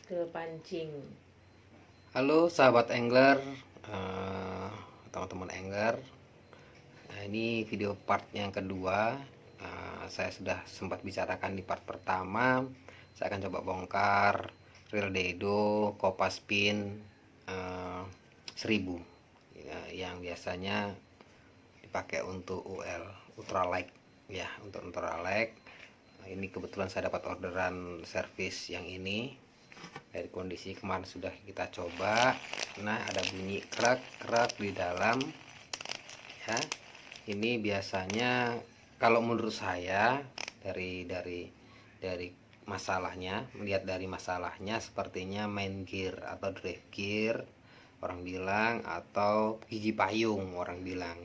ke pancing. Halo sahabat angler, eh, teman-teman angler. Nah, ini video part yang kedua. Saya sudah sempat bicarakan di part pertama. Saya akan coba bongkar reel Dedo Kopas Spin 1000 ya, yang biasanya dipakai untuk UL ultralight ya, untuk ultralight. Ini kebetulan saya dapat orderan servis yang ini. Dari kondisi kemarin sudah kita coba. Nah, ada bunyi krek di dalam ya. Ini biasanya kalau menurut saya dari masalahnya, melihat dari masalahnya sepertinya main gear atau drive gear orang bilang, atau gigi payung orang bilang,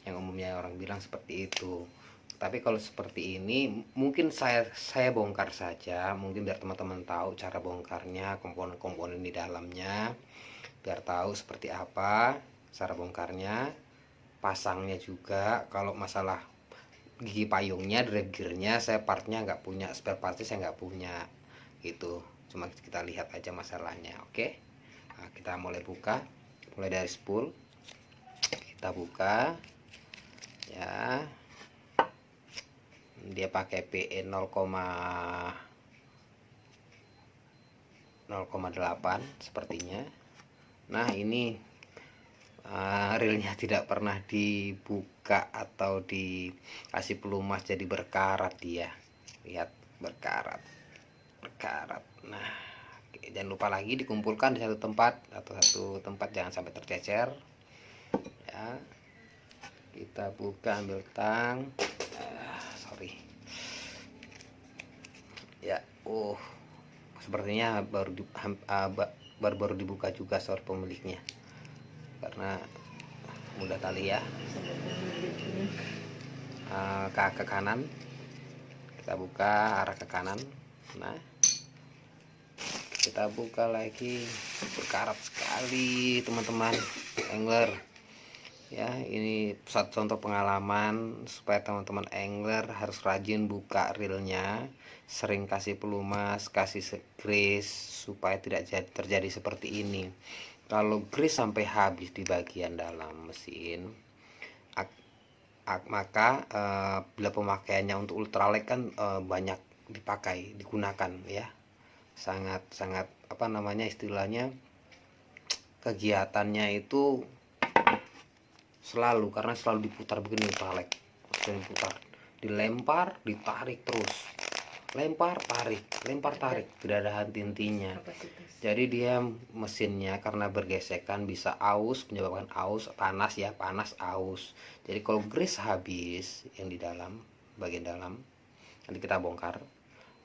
yang umumnya orang bilang seperti itu. Tapi kalau seperti ini mungkin saya bongkar saja, mungkin biar teman-teman tahu cara bongkarnya, komponen-komponen di dalamnya, biar tahu seperti apa cara bongkarnya, pasangnya juga. Kalau masalah gigi payungnya, drag gearnya, saya partnya nggak punya, spare partnya saya nggak punya gitu. Cuma kita lihat aja masalahnya. Oke, nah, kita mulai buka, mulai dari spool. Kita buka ya. Dia pakai PE 0,8 sepertinya. Nah, ini reelnya tidak pernah dibuka atau dikasih pelumas, jadi berkarat dia. Lihat, berkarat. Nah, jangan lupa lagi dikumpulkan di satu tempat, atau satu tempat, jangan sampai tercecer ya. Kita buka, ambil tang. Sorry ya. Sepertinya baru dibuka juga soal pemiliknya, karena mudah tali ya. Ke kanan, kita buka arah ke kanan. Nah, kita buka lagi, berkarat sekali teman-teman angler ya. Ini satu contoh pengalaman supaya teman-teman angler harus rajin buka reelnya, sering kasih pelumas, kasih grease, supaya tidak terjadi seperti ini. Kalau grease sampai habis di bagian dalam mesin, maka bila pemakaiannya untuk ultralight kan banyak digunakan ya, sangat apa namanya istilahnya, kegiatannya itu selalu, karena selalu diputar begini ultralight, sering diputar, dilempar, ditarik terus, lempar tarik, tidak ada henti-hentinya. Jadi dia mesinnya karena bergesekan bisa aus, menyebabkan aus, panas ya, panas aus. Jadi kalau grease habis yang di dalam, bagian dalam, nanti kita bongkar,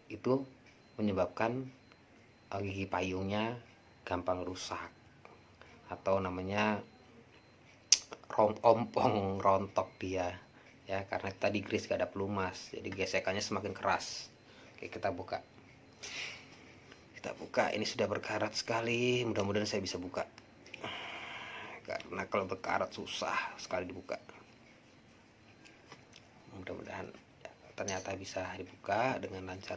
itu menyebabkan gigi payungnya gampang rusak, atau namanya ompong, rontok dia ya, karena tadi grease gak ada pelumas, jadi gesekannya semakin keras. Oke, kita buka. Ini sudah berkarat sekali, mudah-mudahan saya bisa buka, karena kalau berkarat susah sekali dibuka. Mudah-mudahan ternyata bisa dibuka dengan lancar.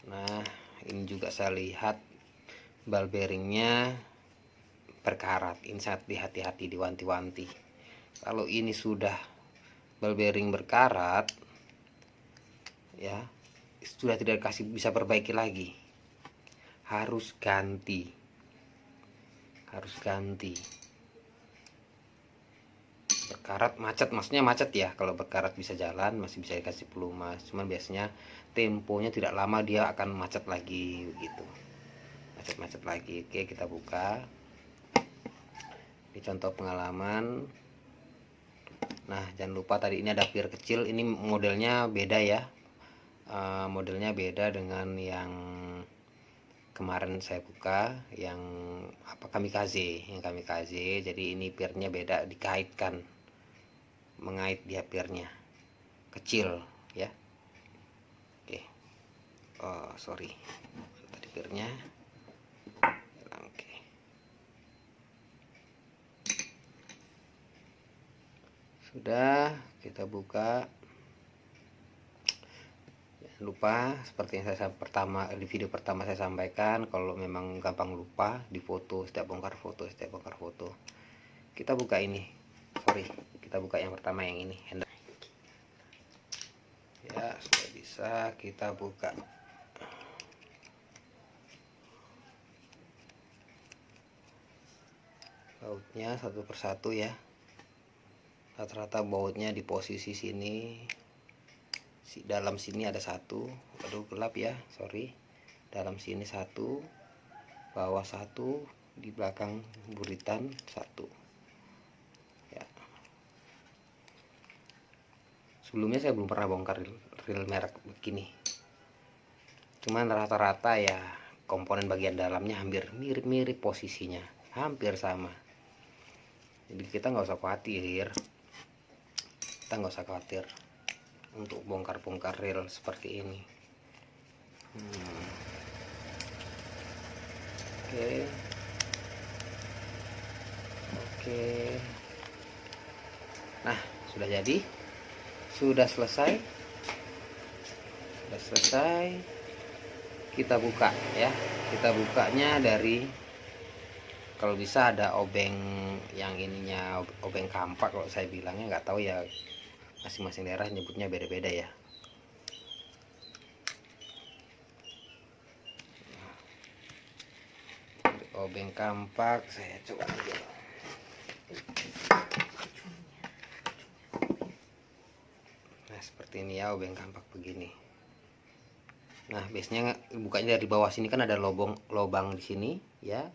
Nah, ini juga saya lihat ball bearingnya berkarat. Ini sangat hati-hati, diwanti-wanti. Kalau ini sudah ball bearing berkarat ya, sudah tidak bisa perbaiki lagi, harus ganti. Berkarat macet, maksudnya macet ya. Kalau berkarat bisa jalan, masih bisa dikasih pelumas, cuman biasanya temponya tidak lama dia akan macet lagi begitu, macet lagi. Oke, kita buka. Ini contoh pengalaman. Nah, jangan lupa tadi ini ada pier kecil, ini modelnya beda ya. Modelnya beda dengan yang kemarin saya buka, yang kamikaze. Jadi ini pirnya beda, dikaitkan, mengait dia pirnya kecil ya. Oke, sorry, tadi pirnya. Oke, sudah kita buka. lupa, seperti yang di video pertama saya sampaikan, kalau memang gampang lupa di foto, setiap bongkar foto, kita buka ini. Kita buka yang pertama, yang ini handle. Ya, sudah bisa kita buka. Bautnya satu persatu ya. Rata-rata bautnya di posisi sini. Dalam sini ada satu. Aduh, gelap ya, sorry. Dalam sini satu, bawah satu, di belakang buritan satu. Ya. Sebelumnya saya belum pernah bongkar reel merek begini. Cuman rata-rata ya komponen bagian dalamnya hampir mirip-mirip posisinya, hampir sama. Jadi kita nggak usah khawatir untuk bongkar-bongkar reel seperti ini. Oke. Nah, sudah jadi, sudah selesai. Kita buka ya. Kita bukanya dari, kalau bisa ada obeng yang ininya, obeng kampak kalau saya bilangnya, nggak tahu ya, masing-masing daerah nyebutnya beda-beda ya. Obeng kampak saya coba aja. Nah, seperti ini ya, obeng kampak begini. Nah, biasanya bukanya dari bawah sini kan ada lubang di sini ya.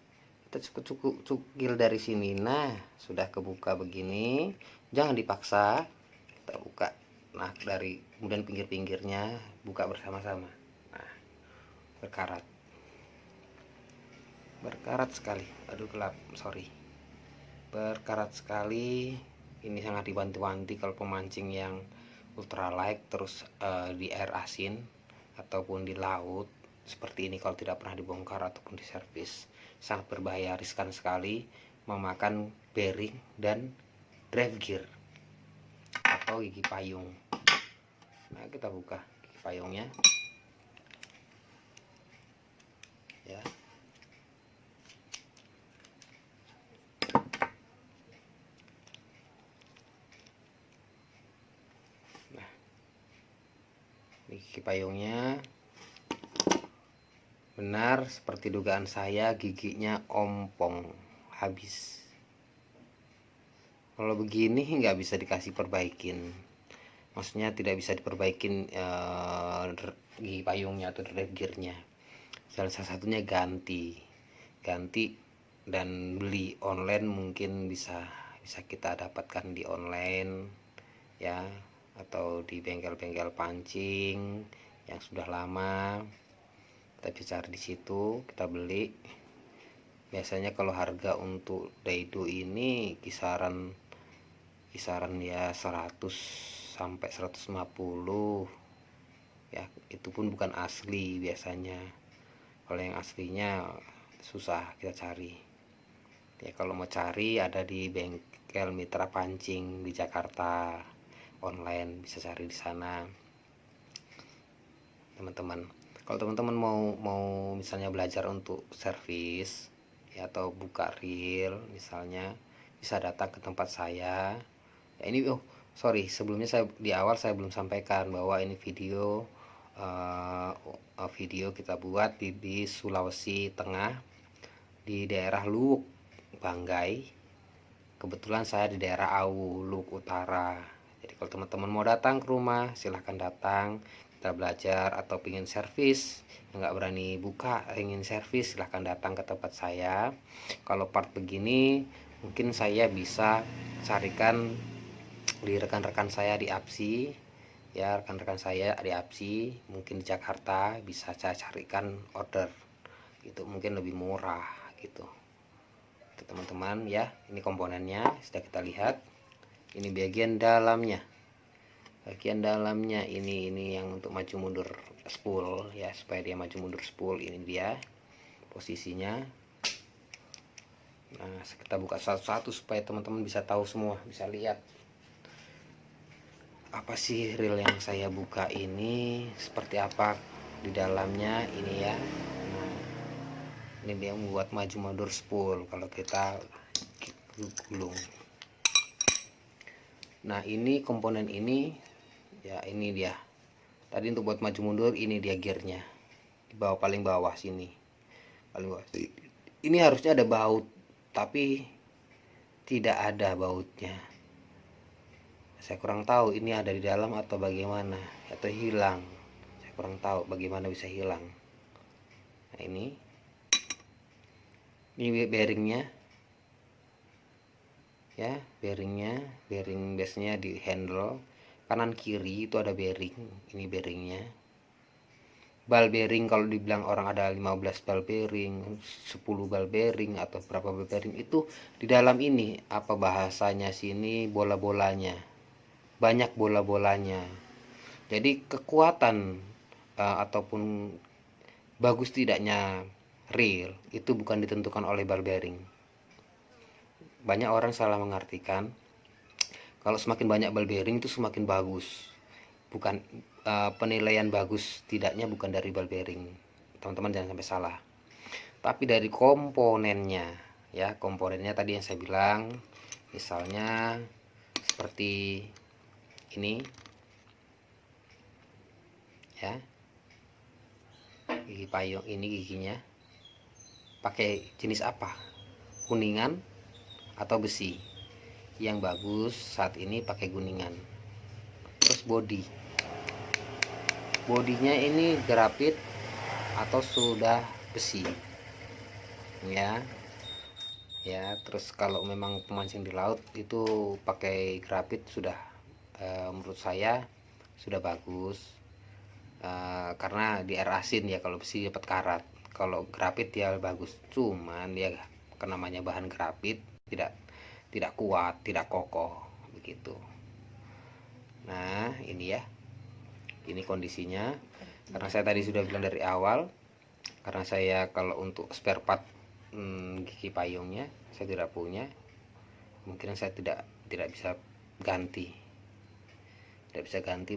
Kita cukup cukil dari sini. Nah, sudah kebuka begini, jangan dipaksa, kita buka. Nah, dari kemudian pinggir-pinggirnya buka bersama-sama. Nah, berkarat sekali. Aduh, gelap, sorry. Berkarat sekali. Ini sangat dibantu-bantu kalau pemancing yang ultralight, terus di air asin ataupun di laut seperti ini. Kalau tidak pernah dibongkar ataupun diservis, sangat berbahaya, riskan sekali, memakan bearing dan drive gear atau gigi payung. Nah, kita buka gigi payungnya ya. Nah, gigi payungnya benar seperti dugaan saya, giginya ompong habis. Kalau begini nggak bisa dikasih perbaikin, maksudnya tidak bisa diperbaikin gigi payungnya atau drive gearnya. Salah satunya ganti dan beli online, mungkin bisa kita dapatkan di online ya, atau di bengkel-bengkel pancing yang sudah lama. Kita bisa cari di situ, kita beli. Biasanya kalau harga untuk daido ini kisaran ya 100 sampai 150 ya, itu pun bukan asli biasanya. Kalau yang aslinya susah kita cari ya. Kalau mau cari, ada di bengkel mitra pancing di Jakarta, online bisa cari di sana teman-teman. Kalau teman-teman mau misalnya belajar untuk servis ya, atau buka reel misalnya, bisa datang ke tempat saya ya. Ini sorry, sebelumnya di awal saya belum sampaikan bahwa ini video kita buat di Sulawesi Tengah, di daerah Luwuk Banggai. Kebetulan saya di daerah Awu, Luwuk Utara. Jadi kalau teman-teman mau datang ke rumah, silahkan datang, kita belajar. Atau ingin servis, nggak berani buka, ingin servis, silahkan datang ke tempat saya. Kalau part begini mungkin saya bisa carikan di rekan-rekan saya di APSI ya, rekan-rekan saya di APSI mungkin di Jakarta, bisa saya carikan order gitu, mungkin lebih murah gitu teman-teman ya. Ini komponennya sudah kita lihat. Ini bagian dalamnya, ini yang untuk maju mundur spool ya, supaya dia maju mundur spool. Ini dia posisinya. Nah, kita buka satu-satu supaya teman-teman bisa tahu semua, bisa lihat apa sih reel yang saya buka ini, seperti apa di dalamnya ini ya. Nah, ini dia membuat maju mundur spool kalau kita gulung. Nah, ini komponen ini ya, ini dia. Tadi untuk buat maju mundur ini dia gearnya. Di bawah, paling bawah sini. Paling bawah. Ini harusnya ada baut, tapi tidak ada bautnya. Saya kurang tahu ini ada di dalam atau bagaimana, atau hilang. Saya kurang tahu bagaimana bisa hilang. Nah, ini bearingnya ya, bearing base-nya di handle kanan kiri itu ada bearing. Ini bearingnya. Bal bearing, kalau dibilang orang ada 15 bal bearing, 10 bal bearing atau berapa bal bearing, itu di dalam ini apa bahasanya sini, bola-bolanya. Banyak bola-bolanya. Jadi kekuatan ataupun bagus tidaknya reel itu bukan ditentukan oleh bal bearing. Banyak orang salah mengartikan kalau semakin banyak bal bearing itu semakin bagus. Bukan, penilaian bagus tidaknya bukan dari bal bearing, teman-teman jangan sampai salah, tapi dari komponennya ya. Komponennya tadi yang saya bilang, misalnya seperti ini ya, gigi payung ini, giginya pakai jenis apa, kuningan atau besi. Yang bagus saat ini pakai kuningan. Terus bodinya ini grafit atau sudah besi ya. Terus kalau memang pemancing di laut itu pakai grafit sudah, menurut saya sudah bagus, karena di air asin ya. Kalau besi dapat karat, kalau grafit ya bagus, cuman ya namanya bahan grafit tidak kuat, tidak kokoh begitu. Nah, ini ya, ini kondisinya. Karena saya tadi sudah bilang dari awal, karena saya kalau untuk spare part gigi payungnya saya tidak punya, mungkin saya tidak bisa ganti,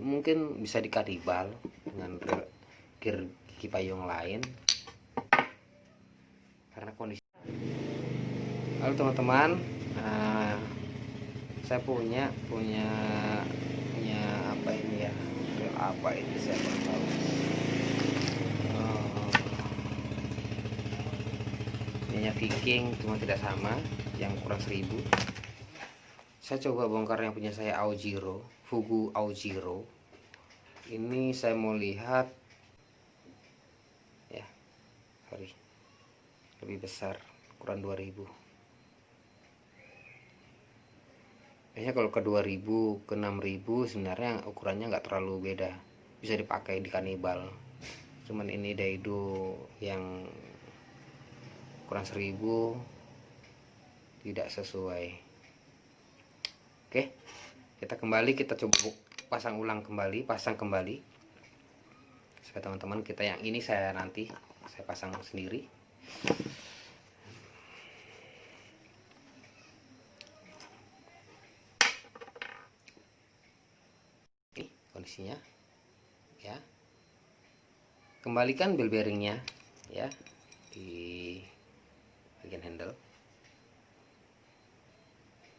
mungkin bisa dikadibal dengan gear gigi payung lain karena kondisi. Halo teman-teman, saya punya apa ini ya, reel apa ini saya belum tahu. Ininya Viking, cuma tidak sama, yang kurang 1000. Saya coba bongkar yang punya saya, Aojiro, Fugu Aojiro. Ini saya mau lihat ya, sorry, lebih besar, ukuran 2000. Biasanya kalau ke 2000 ke 6000 sebenarnya ukurannya nggak terlalu beda, bisa dipakai di kanibal. Cuman ini Daido yang ukuran 1000 tidak sesuai. Oke, kita kembali, kita coba pasang kembali supaya teman-teman kita yang ini saya pasang sendiri. Ini kondisinya ya. Kembalikan ball bearingnya ya di bagian handle,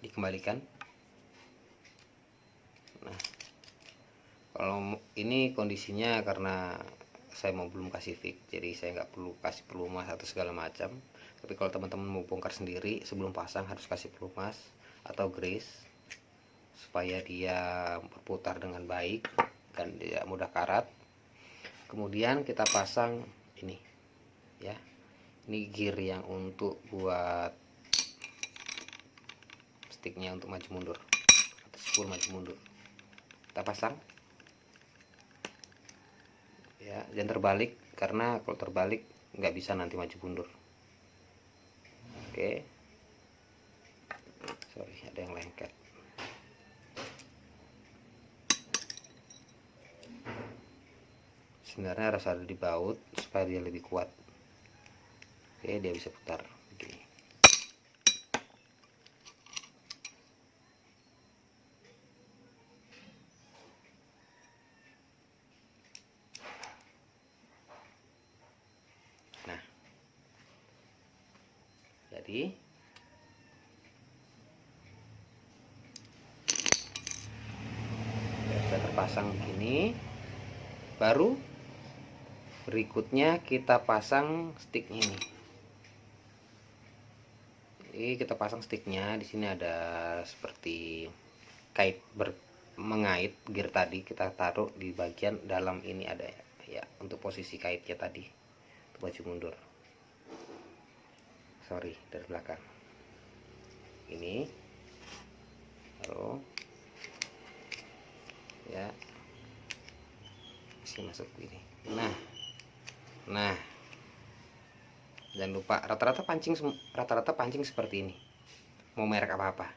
dikembalikan. Nah, kalau ini kondisinya karena saya belum kasih fix, jadi saya nggak perlu kasih pelumas atau segala macam. Tapi kalau teman-teman mau bongkar sendiri, sebelum pasang harus kasih pelumas atau grease supaya dia berputar dengan baik dan tidak mudah karat. Kemudian kita pasang ini ya, ini gear yang untuk buat sticknya untuk maju mundur atau spool maju mundur. Kita pasang ya, jangan terbalik, karena kalau terbalik nggak bisa nanti maju mundur. Oke, sorry ada yang lengket. Sebenarnya harus ada di baut supaya dia lebih kuat. Oke, dia bisa putar begini. tadi. Sudah terpasang begini. Baru berikutnya kita pasang sticknya ini. Jadi kita pasang sticknya. Di sini ada seperti kait mengait gear tadi, kita taruh di bagian dalam ini ada ya untuk posisi kaitnya tadi. Maju mundur. Sorry, dari belakang. Ini. Taruh. Ya. Isi masuk ini. Nah. Jangan lupa rata-rata pancing seperti ini. Mau merek apa-apa.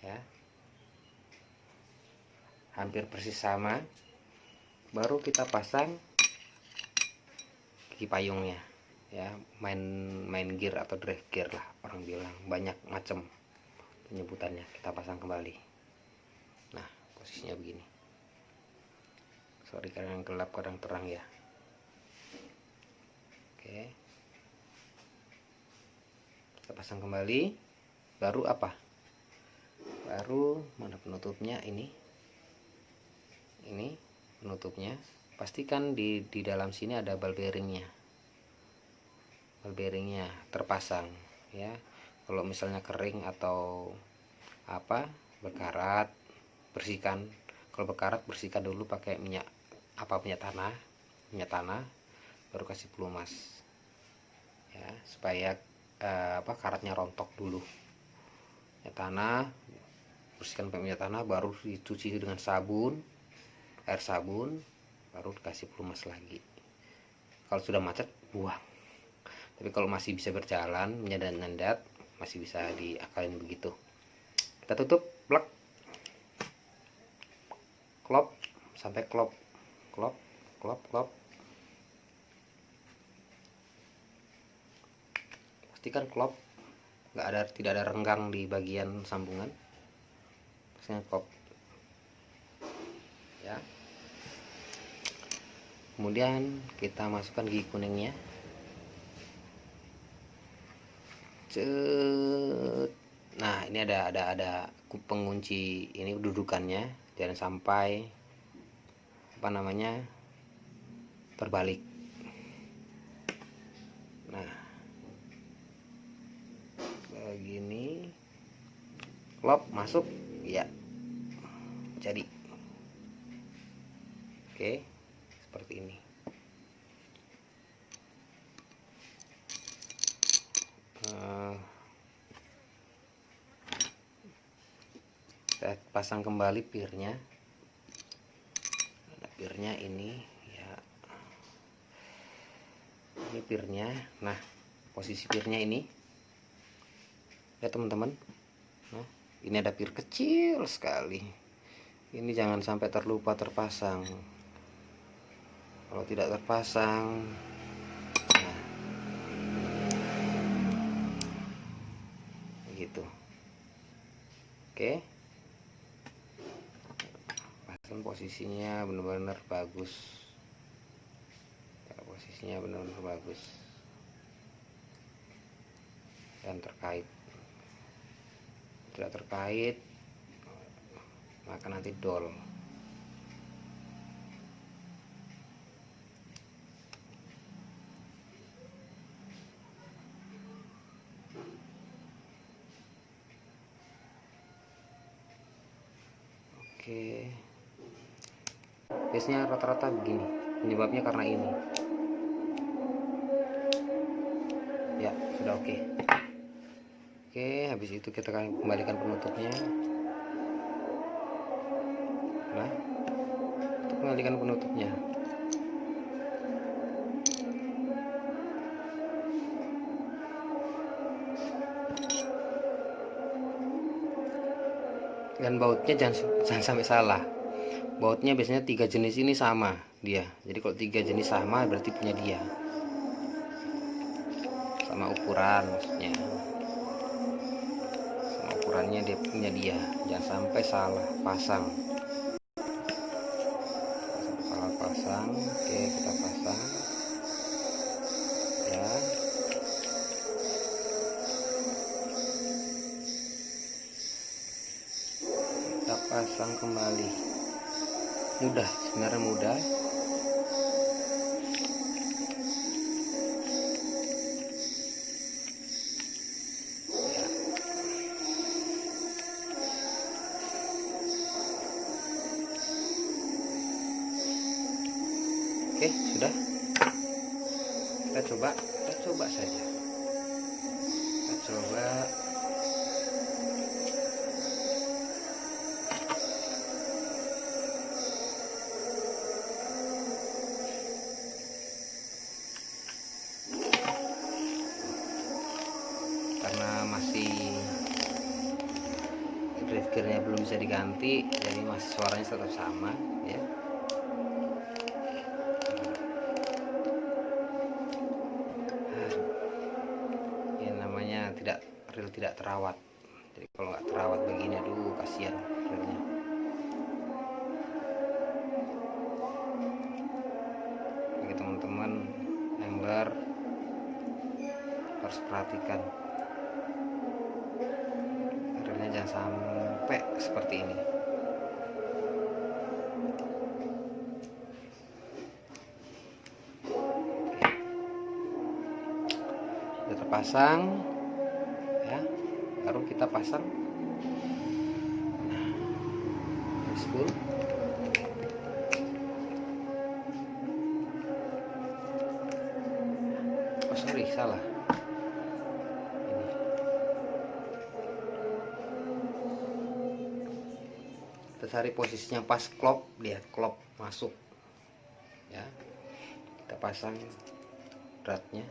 Ya. Hampir persis sama. Baru kita pasang gigi payungnya. Ya, main gear atau drive gear lah orang bilang, banyak macam penyebutannya. Kita pasang kembali. Nah, posisinya begini. Sorry kadang gelap kadang terang ya. Oke. Kita pasang kembali. Baru apa? Baru mana penutupnya ini? Ini penutupnya. Pastikan di dalam sini ada ball bearingnya. Ball bearingnya terpasang ya. Kalau misalnya kering atau apa berkarat, bersihkan. Kalau berkarat bersihkan dulu pakai minyak tanah, baru kasih pelumas ya, supaya karatnya rontok dulu. Minyak tanah, bersihkan pakai minyak tanah, baru dicuci dengan air sabun, baru dikasih pelumas lagi. Kalau sudah macet buang. Tapi kalau masih bisa berjalan, menyendat-nyendat, masih bisa diakalin begitu. Kita tutup, plek, klop, sampai klop. Pastikan klop, tidak ada renggang di bagian sambungan. Pastikan klop. Ya. Kemudian kita masukkan gigi kuningnya. Nah, ini ada pengunci ini dudukannya, jangan sampai terbalik. Nah, begini, klop masuk ya, jadi oke, seperti ini. Saya pasang kembali pirnya. Pirnya ini ya, ini pirnya. Nah, posisi pirnya ini ya teman-teman. Nah, ini ada pir kecil sekali. Ini jangan sampai terlupa terpasang. Kalau tidak terpasang, nah, begitu. Oke. Pasang posisinya benar-benar bagus. Ya, posisinya benar-benar bagus. Dan terkait. Tidak terkait, maka nanti dol. Oke. Biasanya rata-rata begini. Penyebabnya karena ini. Ya, sudah oke. Oke, habis itu kita akan kembalikan penutupnya. Nah, kita kembalikan penutupnya. Dan bautnya jangan sampai salah. Bautnya biasanya 3 jenis ini sama dia. Jadi kalau 3 jenis sama berarti punya dia. Sama ukuran maksudnya. Sama ukurannya dia punya dia. Jangan sampai salah pasang. Salah pasang. Oke, kita pasang. Ya. pasang kembali. Mudah, sebenarnya mudah. Ya. Oke, sudah. Kita coba saja. Kita coba. Karena masih drive gearnya belum bisa diganti, jadi masih suaranya tetap sama ya. Ini namanya reel tidak terawat. Jadi kalau nggak terawat begini, aduh kasihan reelnya. Bagi teman-teman angler harus perhatikan reelnya, jangan sampai seperti ini. Sudah terpasang ya, baru kita pasang. Nah, spool. Oh sorry, salah. Kita cari posisinya pas klop, lihat klop masuk ya, kita pasang dratnya.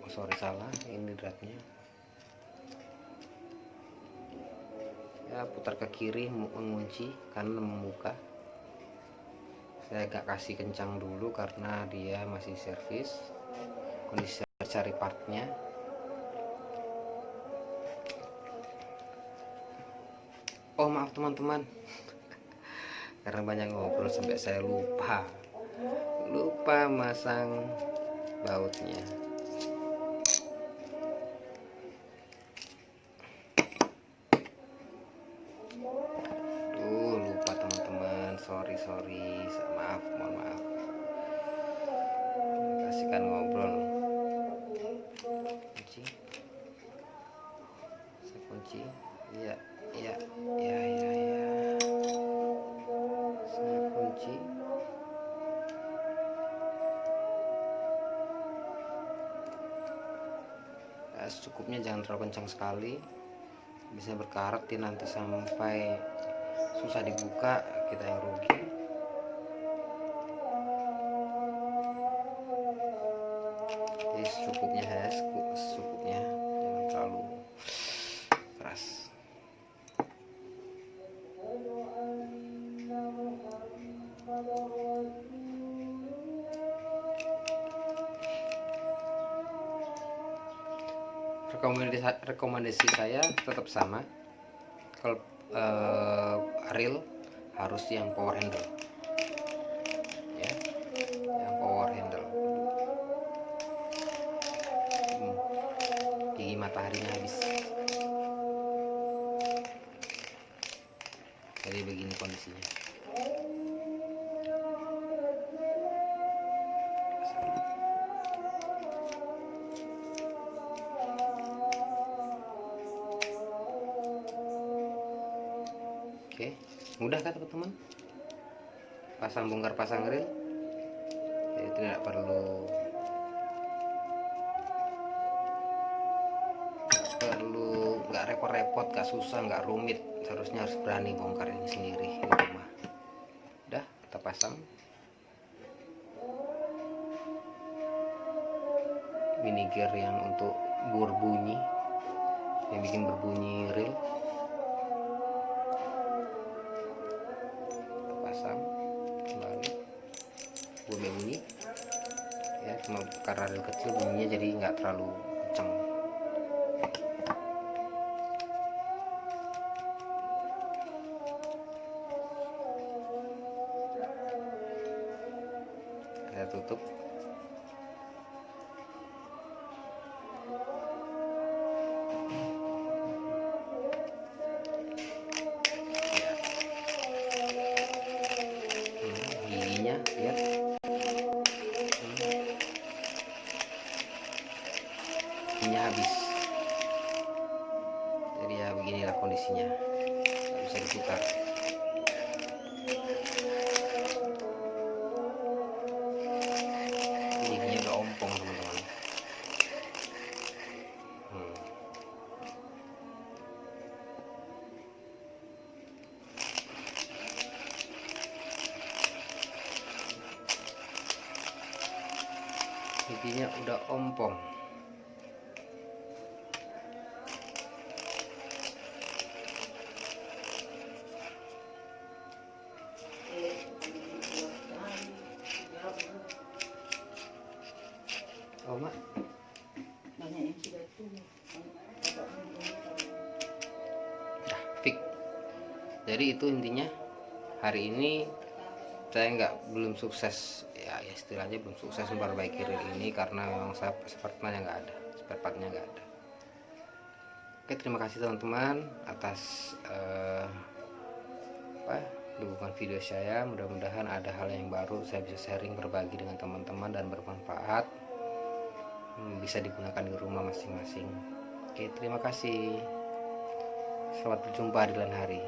Oh sorry, salah, ini dratnya ya. Putar ke kiri mengunci, kanan membuka. Saya agak kasih kencang dulu karena dia masih servis, kondisi cari partnya. Oh maaf teman-teman, karena banyak ngobrol sampai saya lupa masang bautnya. Lupa teman-teman, sorry, maaf, mohon maaf. Kasihkan ngobrol. Kunci, saya kunci, iya, saya kunci. Secukupnya, jangan terlalu kencang sekali, bisa berkarat dia nanti sampai susah dibuka, kita yang rugi. Jadi secukupnya ya, secukupnya, jangan terlalu keras. Rekomendasi saya tetap sama, kalau reel harus yang power handle ya, yang power handle. Gigi mataharinya habis, jadi begini kondisinya. Oke, mudah kan teman-teman? Pasang bongkar pasang reel, jadi tidak perlu nggak repot-repot, nggak susah, nggak rumit. Seharusnya harus berani bongkar ini sendiri di rumah. Udah, kita pasang. Mini gear yang untuk berbunyi, yang bikin berbunyi reel. Pasang kembali, bunyi ya, cuma karena reel kecil bunyinya jadi nggak terlalu kencang. Saya tutup. bensinnya habis. Jadi ya beginilah kondisinya, nggak bisa diputar. Giginya udah ompong teman-teman. Giginya udah ompong. Oh mak, Banyak yang sudah tumbuh. dah fix. Jadi itu intinya, hari ini saya belum sukses ya, istilahnya belum sukses memperbaiki reel ini karena memang saya spare partnya nggak ada. Oke, terima kasih teman-teman atas dukungan video saya. Mudah-mudahan ada hal yang baru saya bisa sharing, berbagi dengan teman-teman dan bermanfaat, bisa digunakan di rumah masing-masing. Oke, terima kasih. Selamat berjumpa di lain hari.